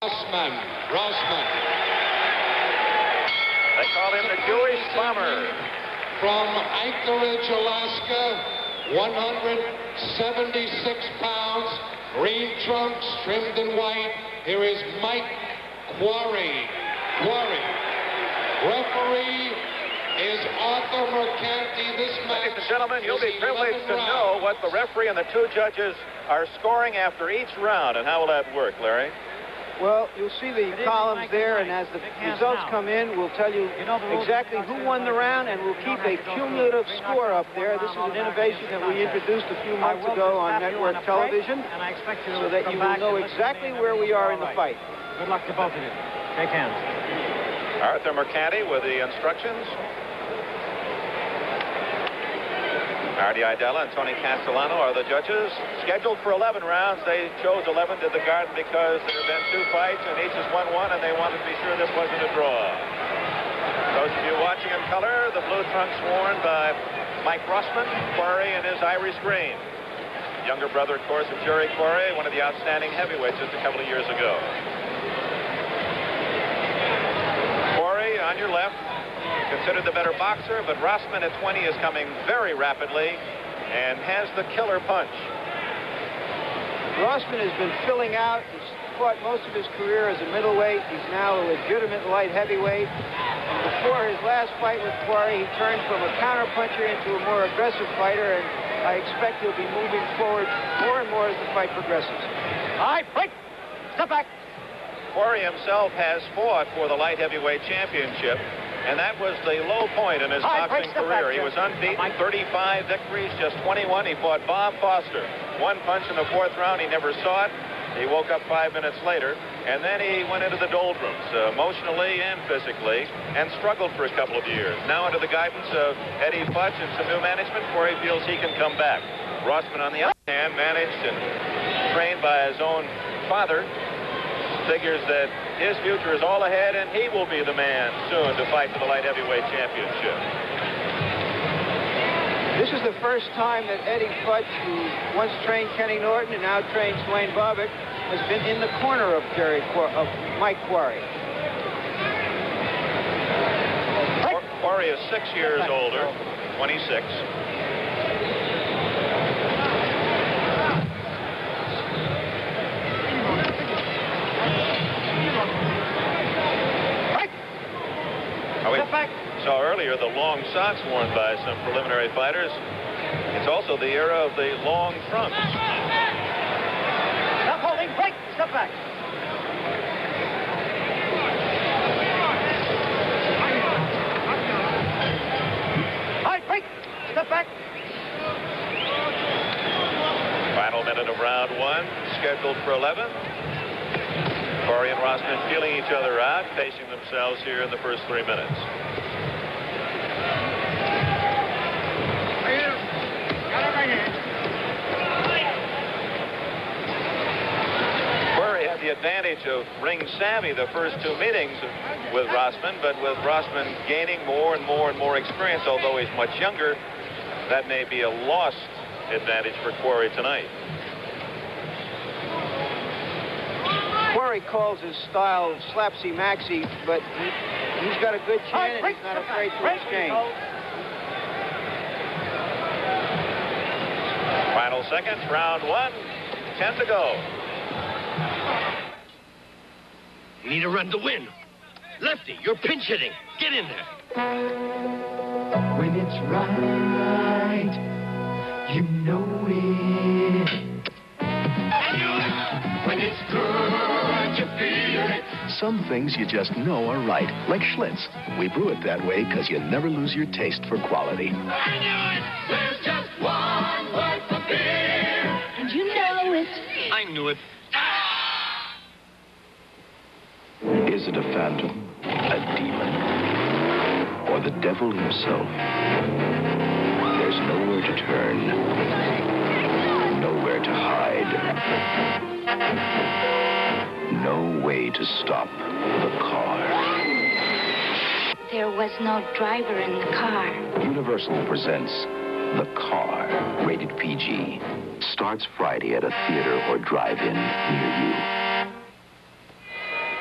Rossman. They call him the Jewish Bomber. From Anchorage, Alaska, 176 pounds, green trunks trimmed in white. Here is Mike Quarry. Referee is Arthur Mercanti. This match, ladies and gentlemen, you'll be privileged to know what the referee and the two judges are scoring after each round. And how will that work, Larry? Well, you'll see the columns there, and as the results come in, we'll tell you exactly who won the round, and we'll keep a cumulative score up there. This is an innovation that we introduced a few months ago on network television, so that you will know exactly where we are in the fight. Good luck to both of you. Shake hands. Arthur Mercanti with the instructions. Artie Idella and Tony Castellano are the judges. Scheduled for 11 rounds. They chose 11 to the Garden because there have been 2 fights and each has won 1, and they wanted to be sure this wasn't a draw. Those of you watching in color, the blue trunks worn by Mike Rossman, Quarry in his Irish green. Younger brother, of course, of Jerry Quarry, one of the outstanding heavyweights just a couple of years ago. Quarry on your left, considered the better boxer, but Rossman at 20 is coming very rapidly and has the killer punch. Rossman has been filling out. He's fought most of his career as a middleweight. He's now a legitimate light heavyweight. And before his last fight with Quarry, he turned from a counterpuncher into a more aggressive fighter, and I expect he'll be moving forward more and more as the fight progresses. All right, break. Step back. Quarry himself has fought for the light heavyweight championship, and that was the low point in his boxing career. He was unbeaten, 35 victories, just 21. He fought Bob Foster. 1 punch in the 4th round. He never saw it. He woke up 5 minutes later, and then he went into the doldrums, emotionally and physically, and struggled for a couple of years. Now under the guidance of Eddie Futch and some new management, Quarry feels he can come back. Rossman, on the other hand, managed and trained by his own father, figures that his future is all ahead, and he will be the man soon to fight for the light heavyweight championship. This is the first time that Eddie Futch, who once trained Kenny Norton and now trains Dwayne Bobbitt, has been in the corner of Mike Quarry. Quarry is 6 years older, 26. Saw earlier the long socks worn by some preliminary fighters. It's also the era of the long trunks. Stop holding, break, step back. All right, break, step back. Final minute of round 1, scheduled for 11. Quarry and Rossman feeling each other out, pacing themselves here in the first 3 minutes. Quarry had the advantage of ring savvy the first 2 meetings with Rossman, but with Rossman gaining more and more experience, although he's much younger, that may be a lost advantage for Quarry tonight. Quarry calls his style slapsy-maxy, but he's got a good chin, and he's not afraid to exchange. Final seconds, round 1, 10 to go. You need a run to win. Lefty, you're pinch hitting. Get in there. When it's right, you know it. When it's good, you feel it. Some things you just know are right, like Schlitz. We brew it that way because you never lose your taste for quality. I knew it! There's just one word for beer. And you know it. I knew it. Is it a phantom, a demon, or the devil himself? There's nowhere to turn, nowhere to hide, no way to stop the car. There was no driver in the car. Universal presents The Car, rated PG. Starts Friday at a theater or drive-in near you.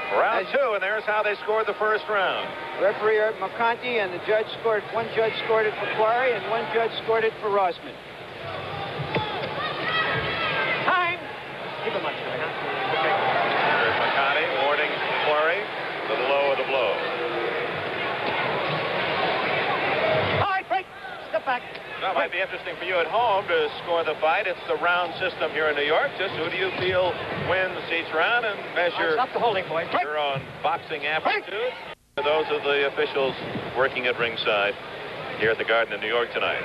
Round 2, and there's how they scored the first round. Referee Art McConty and the judge scored. One judge scored it for Quarry, and one judge scored it for Rossman. Time. Keep him up, huh? There's McConty warning Quarry the low of the blow. All right, break. Step back. That might be interesting for you at home to score the fight. It's the round system here in New York. Just who do you feel wins each round and measure Stop the holding, boy. your own boxing aptitude. Those are the officials working at ringside here at the Garden in New York tonight.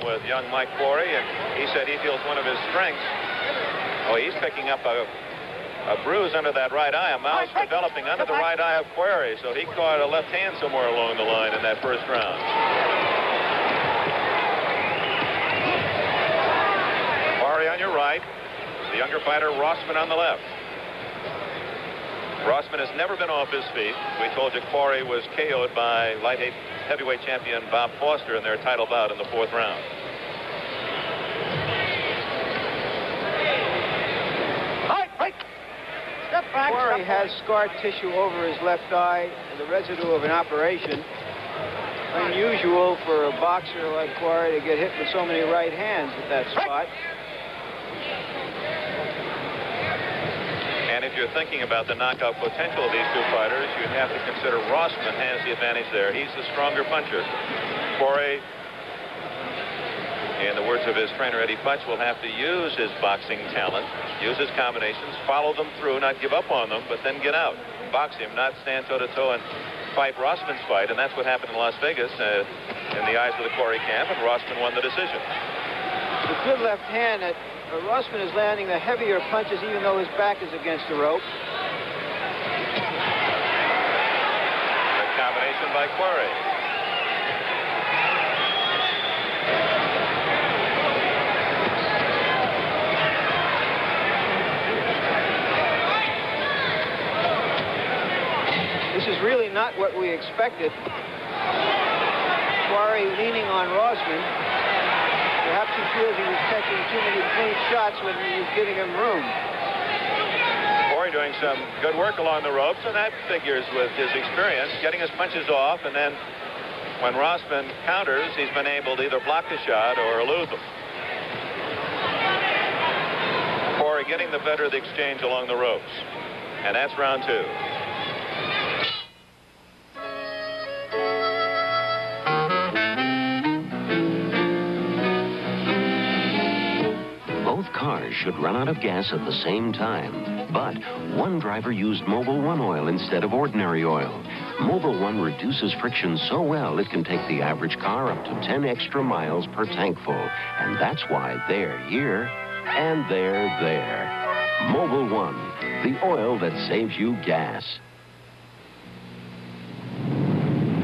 With young Mike Quarry, and he said he feels one of his strengths. Oh, he's picking up a bruise under that right eye, a mouse developing under the right eye of Quarry, so he caught a left hand somewhere along the line in that first round. Quarry on your right, the younger fighter Rossman on the left. Rossman has never been off his feet. We told you Quarry was KO'd by light heavyweight champion Bob Foster in their title bout in the 4th round. Step back. Quarry has scar tissue over his left eye and the residue of an operation. Unusual for a boxer like Quarry to get hit with so many right hands at that spot. And if you're thinking about the knockout potential of these two fighters, you'd have to consider Rossman has the advantage there. He's the stronger puncher. Quarry, in the words of his trainer Eddie Futch, will have to use his boxing talent, use his combinations, follow them through, not give up on them, but then get out. Box him, not stand toe-to-toe and fight Rossman's fight, and that's what happened in Las Vegas in the eyes of the Quarry camp, and Rossman won the decision. The good left hand that Rossman is landing the heavier punches even though his back is against the rope. Good combination by Quarry. This is really not what we expected. Quarry leaning on Rossman. Perhaps he feels he was catching too many clean shots when he was giving him room. Quarry doing some good work along the ropes, and that figures with his experience, getting his punches off, and then when Rossman counters, he's been able to either block the shot or elude them. Quarry getting the better of the exchange along the ropes. And that's round 2. Both cars should run out of gas at the same time, but one driver used Mobil 1 oil instead of ordinary oil. Mobil 1 reduces friction so well it can take the average car up to 10 extra miles per tank full. And that's why they're here and they're there. Mobil 1, the oil that saves you gas.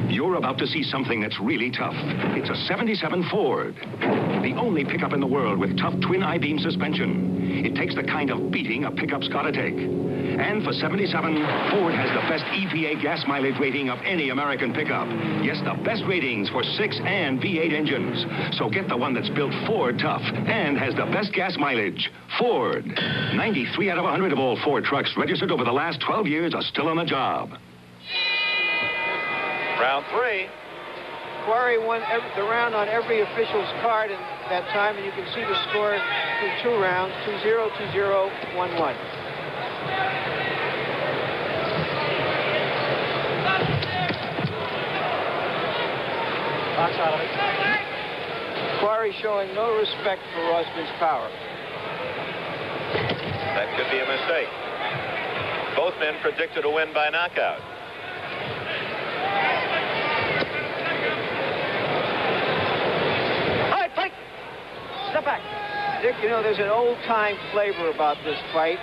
You're about to see something that's really tough. It's a 77 Ford. The only pickup in the world with tough twin I-beam suspension. It takes the kind of beating a pickup's got to take. And for 77, Ford has the best EPA gas mileage rating of any American pickup. Yes, the best ratings for 6 and V8 engines. So get the one that's built Ford tough and has the best gas mileage. Ford. 93 out of 100 of all Ford trucks registered over the last 12 years are still on the job. Round 3. Quarry won the round on every official's card in that time, and you can see the score through 2 rounds, 2-0, 2-0, 1-1. Box out of it. Quarry showing no respect for Rossman's power. That could be a mistake. Both men predicted a win by knockout. Step back. Dick, you know, there's an old-time flavor about this fight.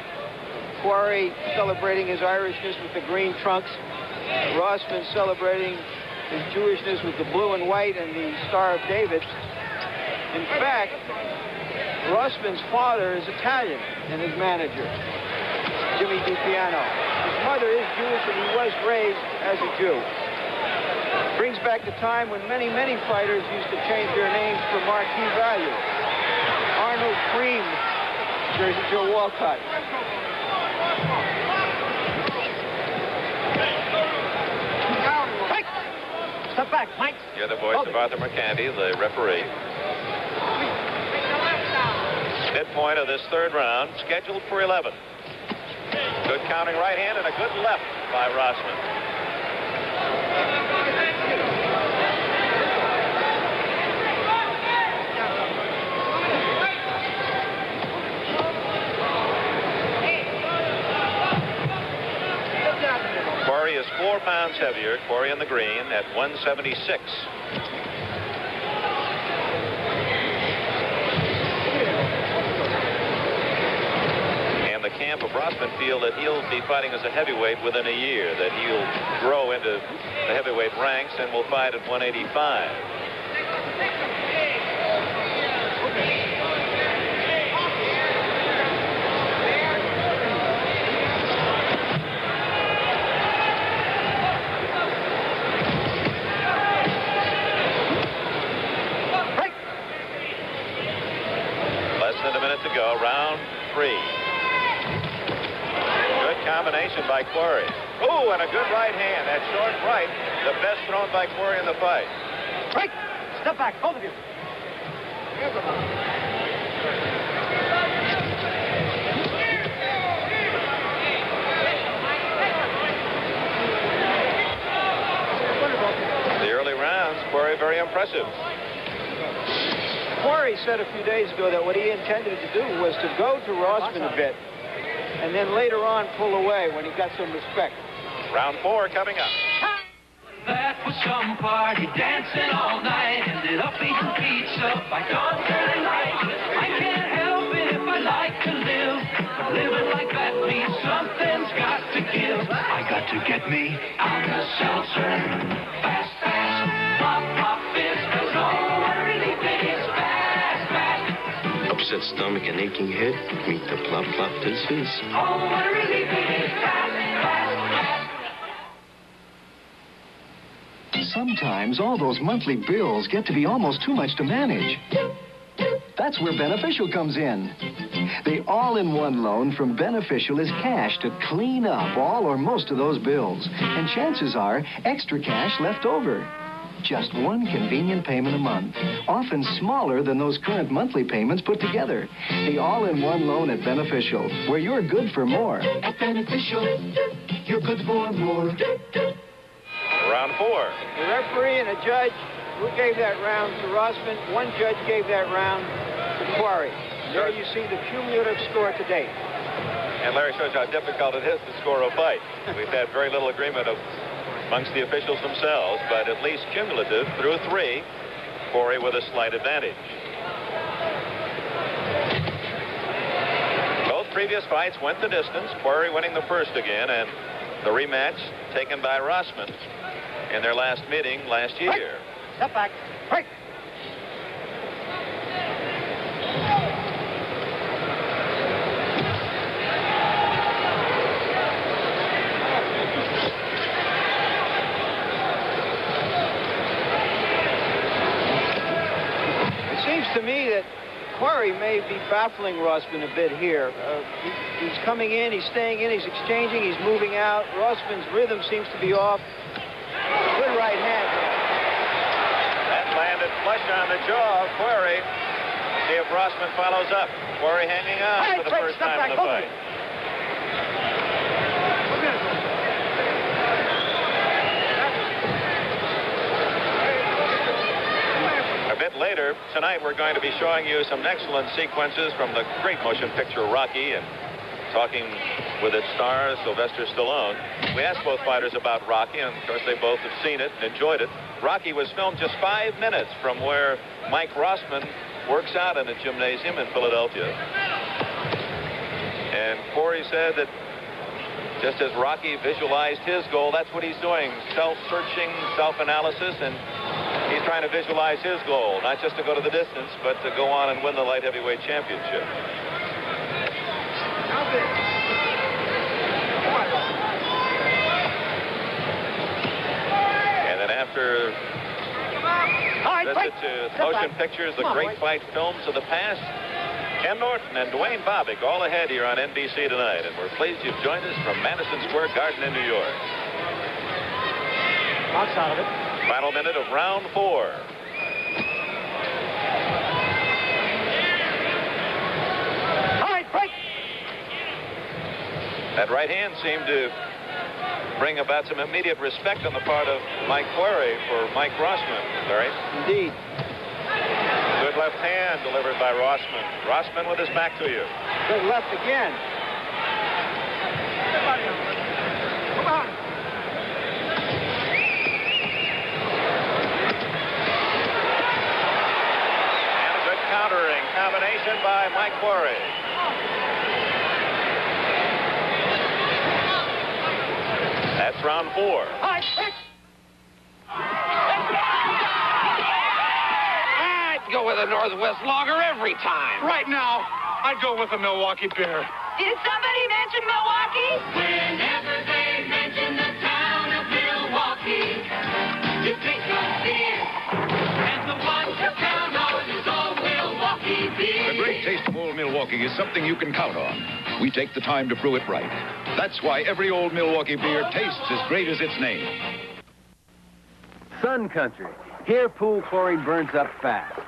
Quarry celebrating his Irishness with the green trunks. Rossman celebrating his Jewishness with the blue and white and the Star of David. In fact, Rossman's father is Italian and his manager, Jimmy DiPiano. His mother is Jewish and he was raised as a Jew. Brings back the time when many fighters used to change their names for marquee value. Arnold Cream, Jersey Joe Walcott. Step back, Mike. You're the voice of Arthur McCandy, the referee. Midpoint of this third round, scheduled for 11. Good counting right hand and a good left by Rossman. Quarry is 4 pounds heavier. Quarry in the green at 176. And the camp of Rossman feel that he'll be fighting as a heavyweight within a year, that he'll grow into the heavyweight ranks and will fight at 185. To go, round 3. Good combination by Quarry. Oh, and a good right hand. That short right, the best thrown by Quarry in the fight. Right. Step back, both of you. The early rounds, Quarry very impressive. Quarry said a few days ago that what he intended to do was to go to Rossman a bit and then later on pull away when he got some respect. Round 4 coming up. That was some party dancing all night. Ended up eating pizza by dawn till light. I can't help it if I like to live, but living like that means something's got to give. I got to get me out of seltzer. Fast, fast, pop, pop, fizz, 'cause all I really did is upset stomach and aching head, meet the plop plop fizz fizz. all I really did is fast. Sometimes all those monthly bills get to be almost too much to manage. That's where Beneficial comes in. The all-in-one loan from Beneficial is cash to clean up all or most of those bills. And chances are, extra cash left over. Just one convenient payment a month, often smaller than those current monthly payments put together. The all-in-one loan at Beneficial, where you're good for more. At Beneficial, you're good for more. Round 4. The referee and a judge who gave that round to Rossman. One judge gave that round to Quarry. There you see the cumulative score to date. And Larry shows how difficult it is to score a fight. We've had very little agreement amongst the officials themselves, but at least cumulative through 3. Quarry with a slight advantage. Both previous fights went the distance. Quarry winning the first again, and the rematch taken by Rossman in their last meeting last year. Right. Step back. Right. It seems to me that Quarry may be baffling Rossman a bit here. He's coming in, he's staying in, he's exchanging, he's moving out. Rossman's rhythm seems to be off. Good right hand. That landed flush on the jaw of Quarry. See if Rossman follows up. Quarry hanging on for the first time in the fight. A bit later tonight, we're going to be showing you some excellent sequences from the great motion picture Rocky, and talking with its star, Sylvester Stallone. We asked both fighters about Rocky, and of course they both have seen it and enjoyed it. Rocky was filmed just 5 minutes from where Mike Rossman works out in a gymnasium in Philadelphia. And Quarry said that just as Rocky visualized his goal, that's what he's doing, self-searching, self-analysis, and he's trying to visualize his goal, not just to go to the distance, but to go on and win the light heavyweight championship. And then after to motion pictures, the great fight films of the past. Ken Norton and Dwayne Bobbitt all ahead here on NBC tonight, and we're pleased you've joined us from Madison Square Garden in New York. Box out of it. Final minute of round 4. That right hand seemed to bring about some immediate respect on the part of Mike Quarry for Mike Rossman, Larry. Indeed. Good left hand delivered by Rossman. Rossman with his back to you. Good left again. Come on. And a good countering combination by Mike Quarry. That's round 4. I'd go with a Northwest Lager every time. Right now, I'd go with a Milwaukee beer. Did somebody mention Milwaukee? Whenever they mention the town of Milwaukee, just think of beer. And the one to count on is old Milwaukee beer. The great taste of old Milwaukee is something you can count on. We take the time to brew it right. That's why every old Milwaukee beer tastes as great as its name. Sun Country. Here, pool chlorine burns up fast.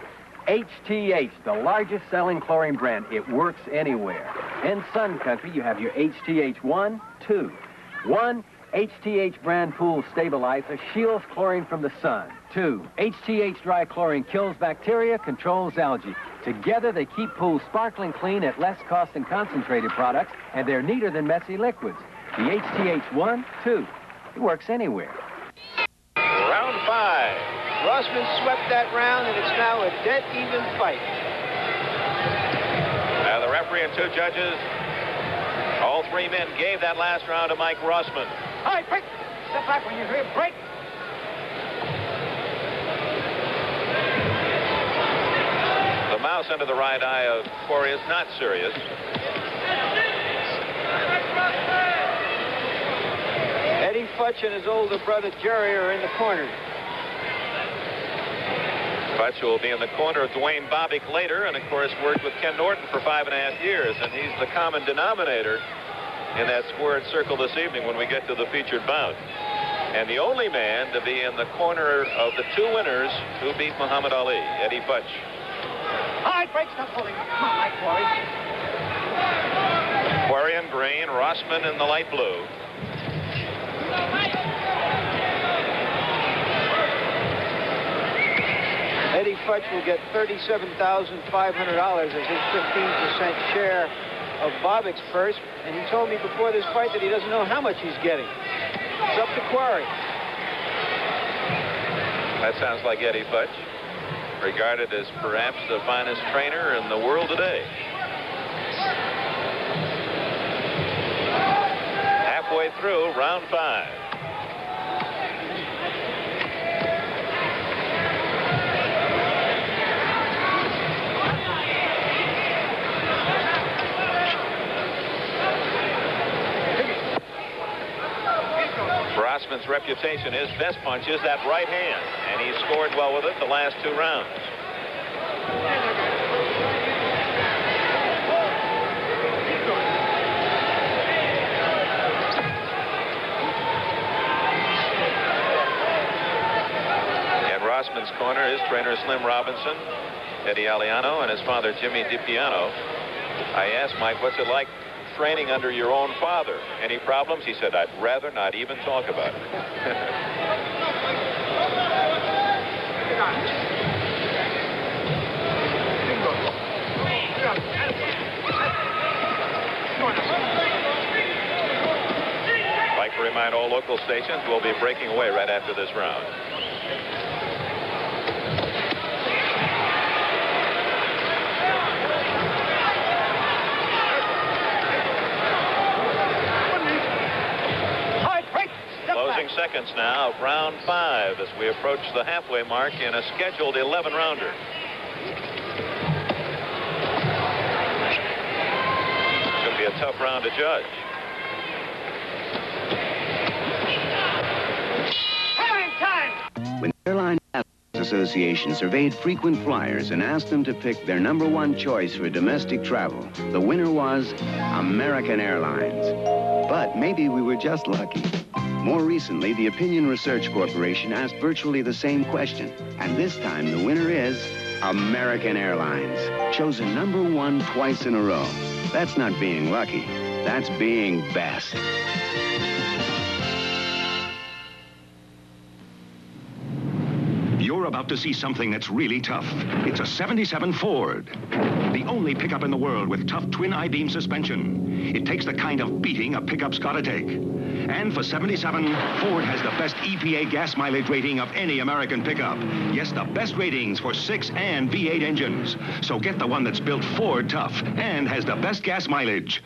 HTH, the largest selling chlorine brand. It works anywhere. In Sun Country, you have your HTH 1, 2. 1, HTH brand pool stabilizer shields chlorine from the sun. 2, HTH dry chlorine kills bacteria, controls algae. Together, they keep pools sparkling clean at less cost than concentrated products, and they're neater than messy liquids. The HTH 1, 2. It works anywhere. Round 5. Rossman swept that round, and it's now a dead-even fight. Now the referee and 2 judges, all 3 men gave that last round to Mike Rossman. All right, break. Step back when you hear break. The mouse under the right eye of Quarry is not serious. Eddie Futch and his older brother Jerry are in the corner. Futch will be in the corner of Dwayne Bobbitt later, and of course worked with Ken Norton for 5.5 years, and he's the common denominator in that squared circle this evening when we get to the featured bout. And the only man to be in the corner of the 2 winners who beat Muhammad Ali, Eddie Futch. All right, break. Stop pulling. Come on, Mike Quarry. Quarry in green, Rossman in the light blue. Eddie Futch will get $37,500 as his 15% share of Bobbitt's purse, and he told me before this fight that he doesn't know how much he's getting. It's up to Quarry. That sounds like Eddie Futch, regarded as perhaps the finest trainer in the world today. Halfway through round 5. Rossman's reputation, his best punch is that right hand, and he scored well with it the last 2 rounds. In Rossman's corner is trainer Slim Robinson, Eddie Aliano, and his father Jimmy DiPiano. I asked Mike, what's it like training under your own father? Any problems? He said, I'd rather not even talk about it. I'd like to remind all local stations we'll be breaking away right after this round. Closing seconds now of round 5 as we approach the halfway mark in a scheduled 11-rounder. Should be a tough round to judge. Time! When airline is a Association surveyed frequent flyers and asked them to pick their #1 choice for domestic travel. The winner was American Airlines. But maybe we were just lucky. More recently, the Opinion Research Corporation asked virtually the same question. And this time, the winner is American Airlines, chosen #1 twice in a row. That's not being lucky. That's being best. You're about to see something that's really tough. It's a '77 Ford. The only pickup in the world with tough twin I-beam suspension. It takes the kind of beating a pickup's got to take. And for '77, Ford has the best EPA gas mileage rating of any American pickup. Yes, the best ratings for 6 and V8 engines. So get the one that's built Ford tough and has the best gas mileage.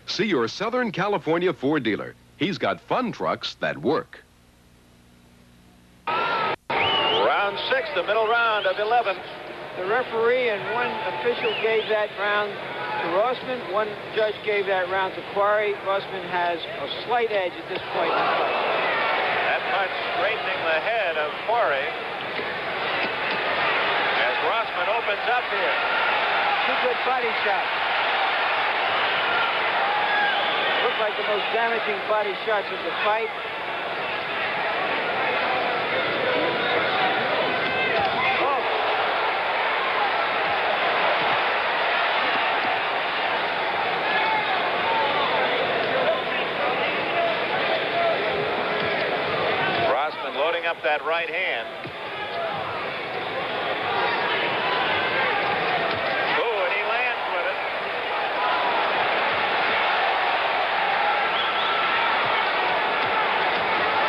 See your Southern California Ford dealer. He's got fun trucks that work. Round 6, the middle round of 11. The referee and one official gave that round to Rossman. One judge gave that round to Quarry. Rossman has a slight edge at this point in the fight. That punch straightening the head of Quarry as Rossman opens up here. 2 good body shots. Looked like the most damaging body shots of the fight. Up that right hand. Oh, and he lands with it.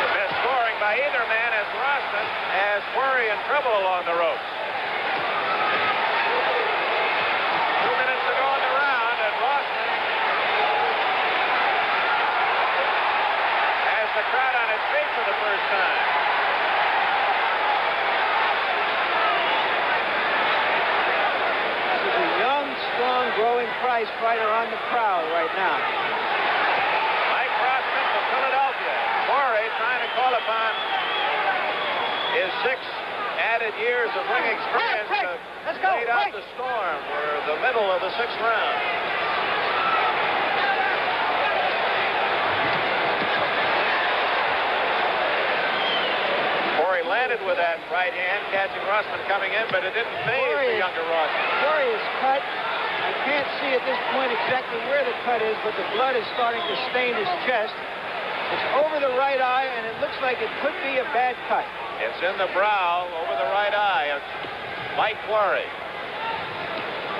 The best scoring by either man as Rossman has Quarry in trouble along the ropes. 2 minutes to go in the round, and Rossman has the crowd on its feet for the first time. Growing prize fighter on the prowl right now. Mike Rossman from Philadelphia. Quarry trying to call upon his 6 added years of ring experience to wait out the storm. We're the middle of the 6th round. Quarry landed with that right hand, catching Rossman coming in, but it didn't phase the younger Rossman. Quarry is cut. I can't see at this point exactly where the cut is, but the blood is starting to stain his chest. It's over the right eye, and it looks like it could be a bad cut. It's in the brow, over the right eye of Mike Quarry.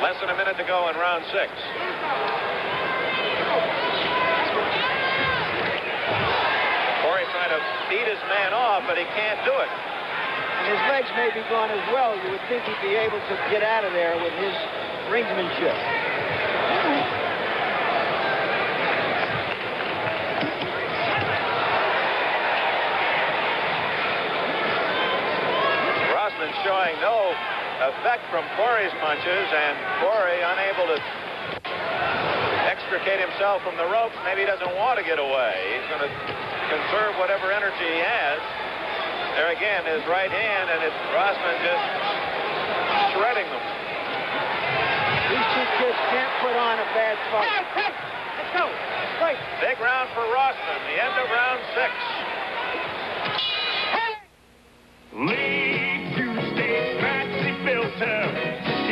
Less than a minute to go in round 6. Quarry trying to beat his man off, but he can't do it. And his legs may be gone as well. You would think he'd be able to get out of there with his ringsmanship. Rossman showing no effect from Quarry's punches, and Quarry unable to extricate himself from the ropes. Maybe he doesn't want to get away. He's going to conserve whatever energy he has. There again, his right hand, and it's Rossman just shredding them. These 2 kids can't put on a bad fight. Let's go. Fight. Big round for Rossman. The end of round 6. Lead 2-stage Maxi filter.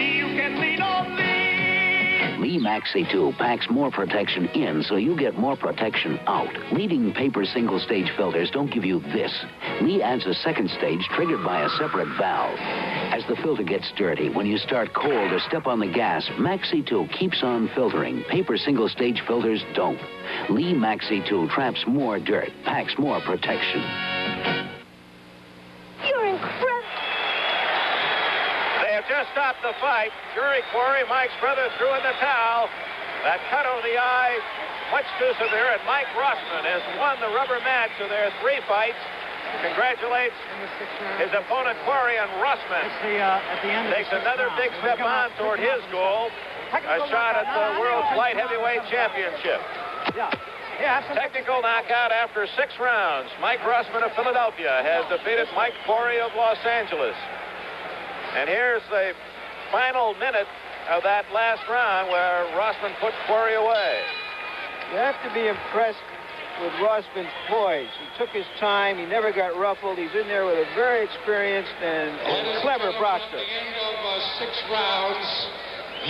You can lean on Lee. Lee Maxi 2 packs more protection in, so you get more protection out. Leading paper single-stage filters don't give you this. Lee adds a second stage triggered by a separate valve. As the filter gets dirty, when you start cold or step on the gas, Maxi 2 keeps on filtering. Paper single-stage filters don't. Lee Maxi 2 traps more dirt, packs more protection. You're incredible. They have just stopped the fight. Jury Quarry, Mike's brother, threw in the towel. That cut over the eye, much too severe, and Mike Rossman has won the rubber match of their 3 fights. Congratulates his opponent Quarry, and Rossman takes another big step on toward his goal, a shot at the World Light Heavyweight Championship. Yeah. Technical knockout after 6 rounds. Mike Rossman of Philadelphia has defeated Mike Quarry of Los Angeles. And here's the final minute of that last round where Rossman put Quarry away. You have to be impressed with Rossman's poise. He took his time. He never got ruffled. He's in there with a very experienced and clever boxer. At the end of 6 rounds,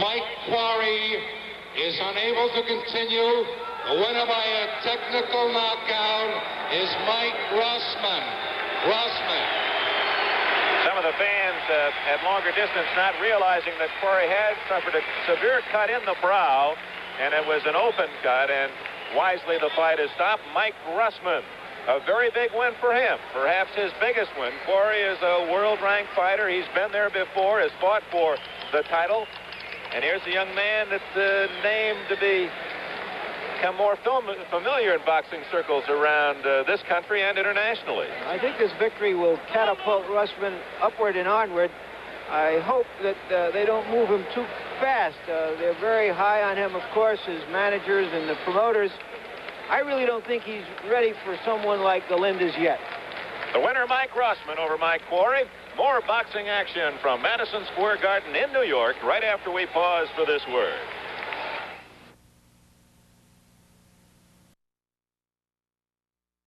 Mike Quarry is unable to continue. The winner by a technical knockout is Mike Rossman. Some of the fans at longer distance not realizing that Quarry had suffered a severe cut in the brow, and it was an open cut, and wisely the fight is stopped. Mike Rossman, a very big win for him, perhaps his biggest win. Quarry is a world-ranked fighter. He's been there before, has fought for the title. And here's a young man that's named to become more familiar in boxing circles around this country and internationally. I think this victory will catapult Rossman upward and onward. I hope that they don't move him too fast. They're very high on him, of course, his managers and the promoters. I really don't think he's ready for someone like the Lindas yet. The winner, Mike Rossman over Mike Quarry. More boxing action from Madison Square Garden in New York right after we pause for this word.